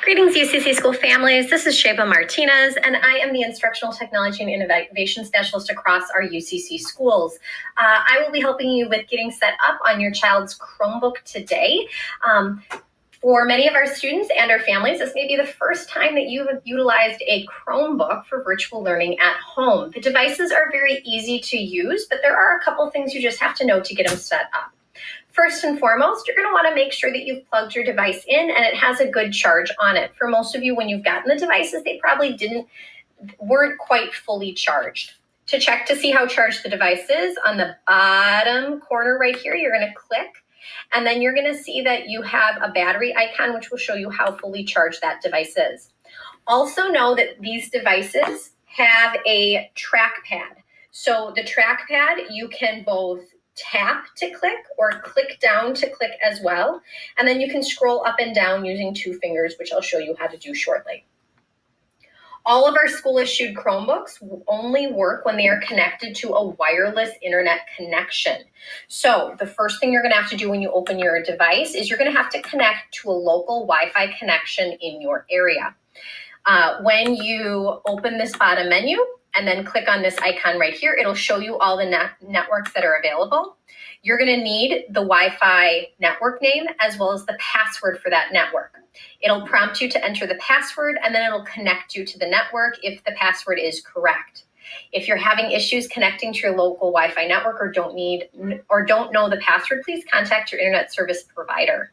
Greetings, UCC School families. This is Sheba Martinez, and I am the Instructional Technology and Innovation Specialist across our UCC schools. I will be helping you with getting set up on your child's Chromebook today. For many of our students and our families, this may be the first time that you have utilized a Chromebook for virtual learning at home. The devices are very easy to use, but there are a couple things you just have to know to get them set up. First and foremost, you're going to want to make sure that you've plugged your device in and it has a good charge on it. For most of you, when you've gotten the devices, they probably weren't quite fully charged. To check to see how charged the device is, on the bottom corner right here, you're going to click, and then you're going to see that you have a battery icon, which will show you how fully charged that device is. Also know that these devices have a trackpad. So the trackpad, you can both tap to click or click down to click as well. And then you can scroll up and down using two fingers, which I'll show you how to do shortly. All of our school-issued Chromebooks only work when they are connected to a wireless internet connection. So the first thing you're going to have to do when you open your device is you're going to have to connect to a local Wi-Fi connection in your area. When you open this bottom menu and then click on this icon right here, it'll show you all the networks that are available. You're going to need the Wi-Fi network name as well as the password for that network. It'll prompt you to enter the password, and then it'll connect you to the network if the password is correct. If you're having issues connecting to your local Wi-Fi network or don't know the password, please contact your internet service provider.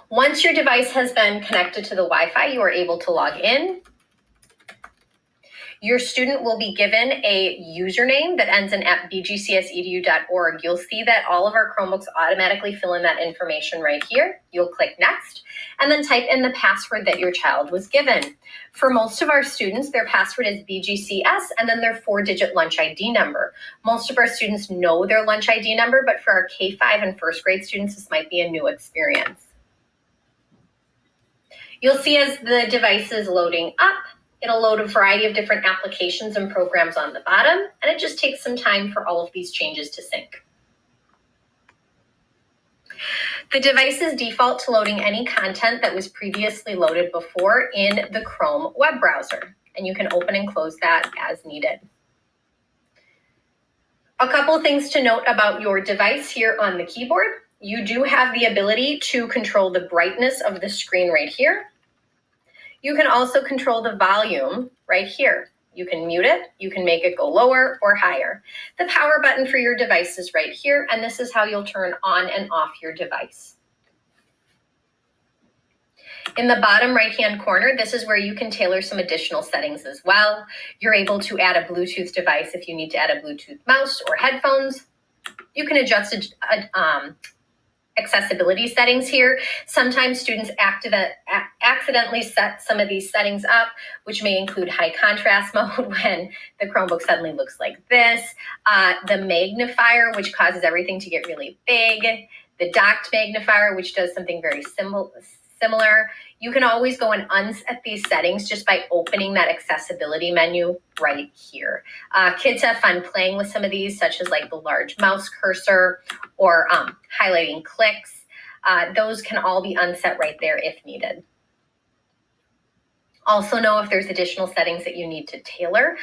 Once your device has been connected to the Wi-Fi, you are able to log in. Your student will be given a username that ends in @bgcsedu.org. You'll see that all of our Chromebooks automatically fill in that information right here. You'll click Next, and then type in the password that your child was given. For most of our students, their password is BGCS and then their 4-digit lunch ID number. Most of our students know their lunch ID number, but for our K-5 and first grade students, this might be a new experience. You'll see as the device is loading up, it'll load a variety of different applications and programs on the bottom, and it just takes some time for all of these changes to sync. The devices default to loading any content that was previously loaded before in the Chrome web browser, and you can open and close that as needed. A couple things to note about your device here on the keyboard. You do have the ability to control the brightness of the screen right here. You can also control the volume right here. You can mute it, you can make it go lower or higher. The power button for your device is right here, and this is how you'll turn on and off your device. In the bottom right-hand corner, this is where you can tailor some additional settings as well. You're able to add a Bluetooth device if you need to add a Bluetooth mouse or headphones. You can adjust accessibility settings here. Sometimes students accidentally set some of these settings up, which may include high contrast mode when the Chromebook suddenly looks like this, the magnifier, which causes everything to get really big, the docked magnifier, which does something very similar. You can always go and unset these settings just by opening that accessibility menu right here. Kids have fun playing with some of these, such as like the large mouse cursor or highlighting clicks. Those can all be unset right there if needed. Also know if there's additional settings that you need to tailor.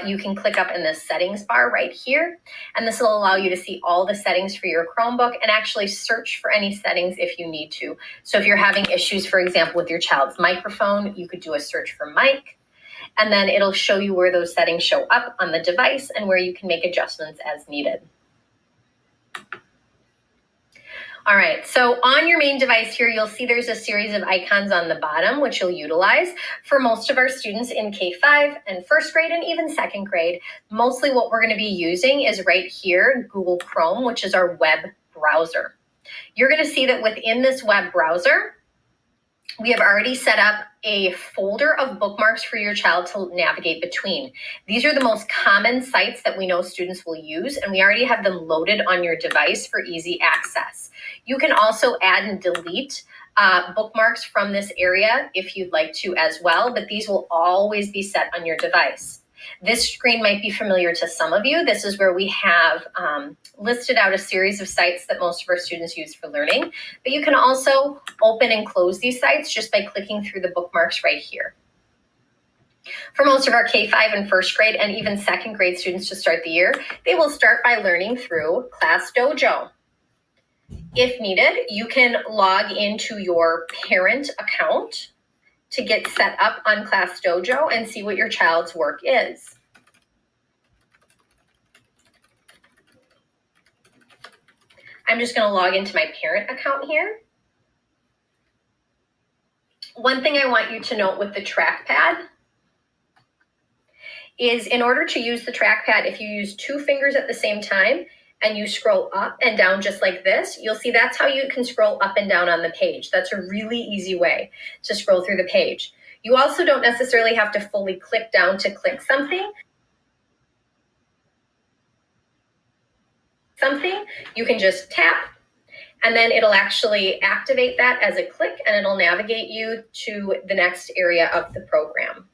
You can click up in the settings bar right here, and this will allow you to see all the settings for your Chromebook and actually search for any settings if you need to. So if you're having issues, for example, with your child's microphone, you could do a search for mic, and then it'll show you where those settings show up on the device and where you can make adjustments as needed. All right, so on your main device here, you'll see there's a series of icons on the bottom, which you'll utilize. For most of our students in K-5 and first grade and even second grade, mostly what we're gonna be using is right here, Google Chrome, which is our web browser. You're gonna see that within this web browser, we have already set up a folder of bookmarks for your child to navigate between. These are the most common sites that we know students will use, and we already have them loaded on your device for easy access. You can also add and delete bookmarks from this area if you'd like to as well, but these will always be set on your device. This screen might be familiar to some of you. This is where we have listed out a series of sites that most of our students use for learning, but you can also open and close these sites just by clicking through the bookmarks right here. For most of our K-5 and first grade and even second grade students to start the year, they will start by learning through Class Dojo. If needed, you can log into your parent account to get set up on Class Dojo and see what your child's work is. I'm just going to log into my parent account here. One thing I want you to note with the trackpad is in order to use the trackpad, if you use two fingers at the same time and you scroll up and down just like this, you'll see that's how you can scroll up and down on the page. That's a really easy way to scroll through the page. You also don't necessarily have to fully click down to click something. You can just tap and then it'll actually activate that as a click and it'll navigate you to the next area of the program.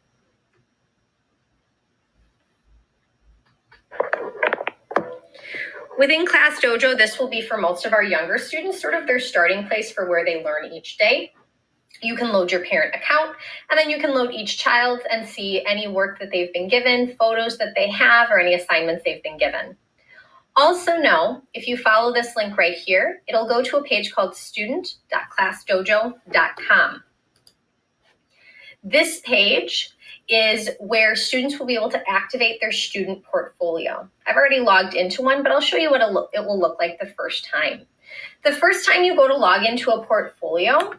Within Class Dojo, this will be for most of our younger students, sort of their starting place for where they learn each day. You can load your parent account, and then you can load each child and see any work that they've been given, photos that they have, or any assignments they've been given. Also know, if you follow this link right here, it'll go to a page called student.classdojo.com. This page is where students will be able to activate their student portfolio. I've already logged into one, but I'll show you what it will look like the first time. The first time you go to log into a portfolio,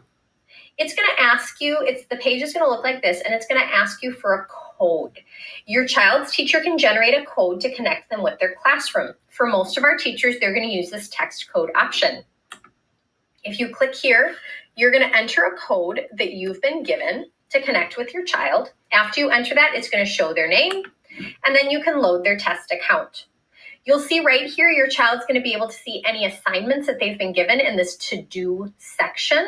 it's going to ask you, the page is going to look like this, and it's going to ask you for a code. Your child's teacher can generate a code to connect them with their classroom. For most of our teachers, they're going to use this text code option. If you click here, you're going to enter a code that you've been given to connect with your child. After you enter that, it's going to show their name, and then you can load their test account. You'll see right here, your child's going to be able to see any assignments that they've been given in this to-do section.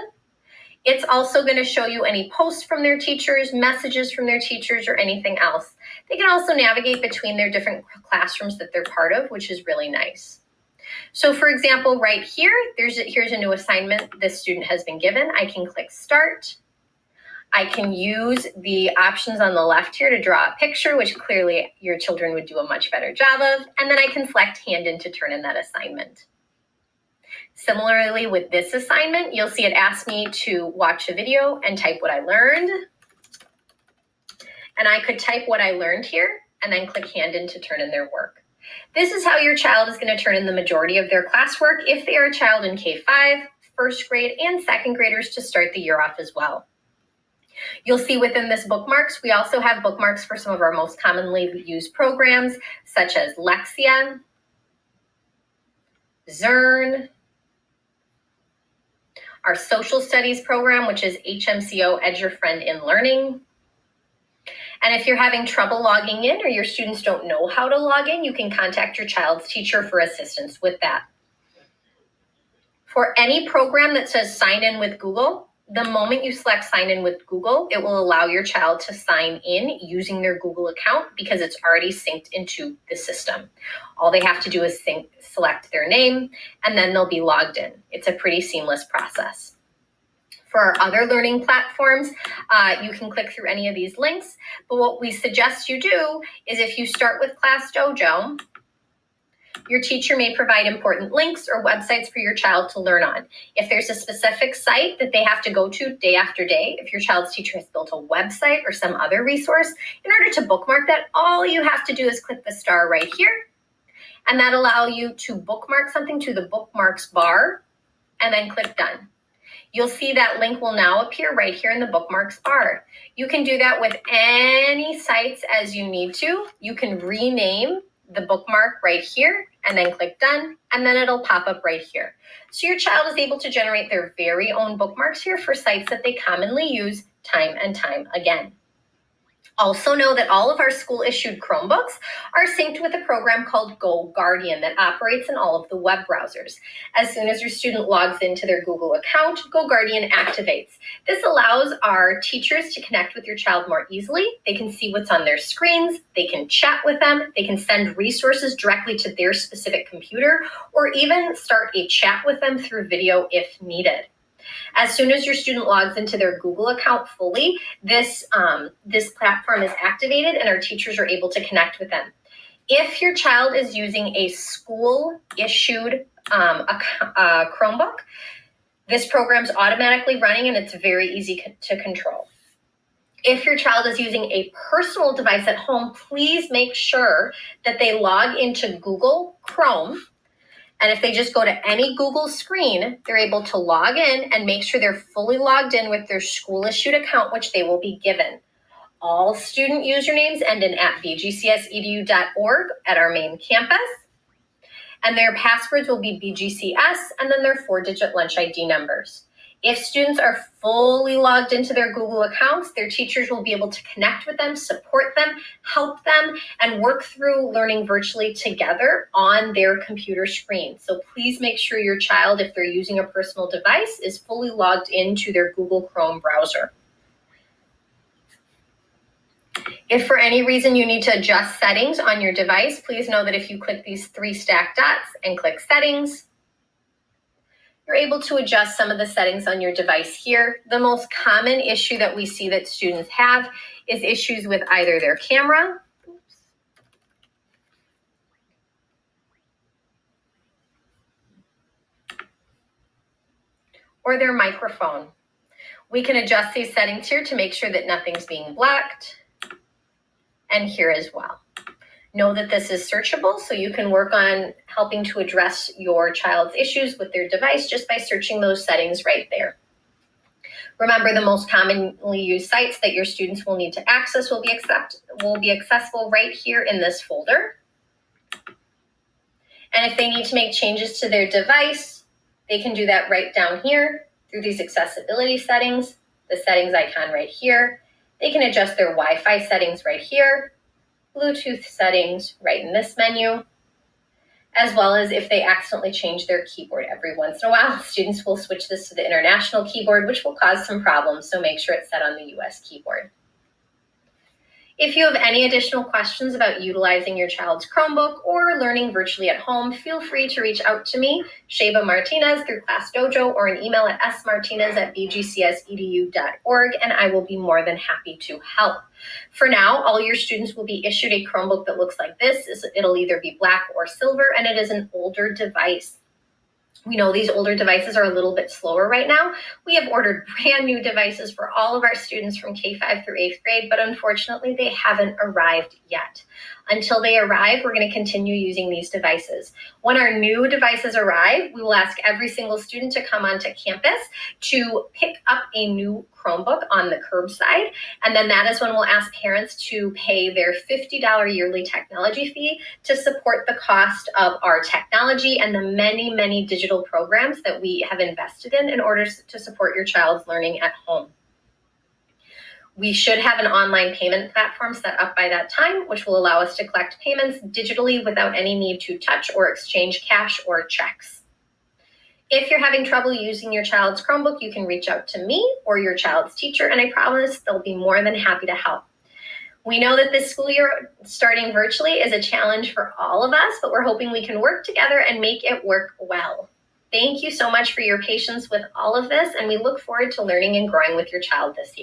It's also going to show you any posts from their teachers, messages from their teachers, or anything else. They can also navigate between their different classrooms that they're part of, which is really nice. So for example, right here, here's a new assignment this student has been given. I can click Start. I can use the options on the left here to draw a picture, which clearly your children would do a much better job of, and then I can select Hand in to turn in that assignment. Similarly, with this assignment, you'll see it asks me to watch a video and type what I learned. And I could type what I learned here and then click Hand in to turn in their work. This is how your child is going to turn in the majority of their classwork if they are a child in K-5, first grade, and second graders to start the year off as well. You'll see within this bookmarks, we also have bookmarks for some of our most commonly used programs, such as Lexia, Zern, our social studies program, which is HMCO, Edge Your Friend in Learning. And if you're having trouble logging in or your students don't know how to log in, you can contact your child's teacher for assistance with that. For any program that says sign in with Google, the moment you select sign in with Google, it will allow your child to sign in using their Google account because it's already synced into the system. All they have to do is select their name, and then they'll be logged in. It's a pretty seamless process. For our other learning platforms, you can click through any of these links, but what we suggest you do is if you start with Class Dojo, your teacher may provide important links or websites for your child to learn on. If there's a specific site that they have to go to day after day, if your child's teacher has built a website or some other resource, in order to bookmark that, all you have to do is click the star right here, and that allow you to bookmark something to the bookmarks bar, and then click Done. You'll see that link will now appear right here in the bookmarks bar. You can do that with any sites as you need to. You can rename the bookmark right here and then click Done, and then it'll pop up right here. So your child is able to generate their very own bookmarks here for sites that they commonly use time and time again. Also know that all of our school-issued Chromebooks are synced with a program called Go Guardian that operates in all of the web browsers. As soon as your student logs into their Google account, Go Guardian activates. This allows our teachers to connect with your child more easily. They can see what's on their screens, they can chat with them, they can send resources directly to their specific computer, or even start a chat with them through video if needed. As soon as your student logs into their Google account fully, this platform is activated and our teachers are able to connect with them. If your child is using a school-issued Chromebook, this program's automatically running and it's very easy to control. If your child is using a personal device at home, please make sure that they log into Google Chrome. And if they just go to any Google screen, they're able to log in and make sure they're fully logged in with their school-issued account, which they will be given. All student usernames end in @bgcsedu.org at our main campus. And their passwords will be BGCS and then their 4-digit lunch ID numbers. If students are fully logged into their Google accounts, their teachers will be able to connect with them, support them, help them, and work through learning virtually together on their computer screen. So please make sure your child, if they're using a personal device, is fully logged into their Google Chrome browser. If for any reason you need to adjust settings on your device, please know that if you click these 3 stacked dots and click Settings, you're able to adjust some of the settings on your device here. The most common issue that we see that students have is issues with either their camera, or their microphone. We can adjust these settings here to make sure that nothing's being blocked, and here as well. Know that this is searchable, so you can work on helping to address your child's issues with their device just by searching those settings right there. Remember, the most commonly used sites that your students will need to access will be accessible right here in this folder. And if they need to make changes to their device, they can do that right down here through these accessibility settings, the settings icon right here. They can adjust their Wi-Fi settings right here, Bluetooth settings right in this menu, as well as if they accidentally change their keyboard every once in a while, students will switch this to the international keyboard, which will cause some problems, so make sure it's set on the US keyboard. If you have any additional questions about utilizing your child's Chromebook or learning virtually at home, feel free to reach out to me, Sheba Martinez, through Class Dojo, or an email at smartinez@bgcsedu.org, and I will be more than happy to help. For now, all your students will be issued a Chromebook that looks like this. It'll either be black or silver, and it is an older device. We know these older devices are a little bit slower right now. We have ordered brand new devices for all of our students from K-5 through 8th grade, but unfortunately they haven't arrived yet. Until they arrive, we're going to continue using these devices. When our new devices arrive, we will ask every single student to come onto campus to pick up a new Chromebook on the curbside, and then that is when we'll ask parents to pay their $50 yearly technology fee to support the cost of our technology and the many, many digital programs that we have invested in order to support your child's learning at home. We should have an online payment platform set up by that time, which will allow us to collect payments digitally without any need to touch or exchange cash or checks. If you're having trouble using your child's Chromebook, you can reach out to me or your child's teacher, and I promise they'll be more than happy to help. We know that this school year starting virtually is a challenge for all of us, but we're hoping we can work together and make it work well. Thank you so much for your patience with all of this, and we look forward to learning and growing with your child this year.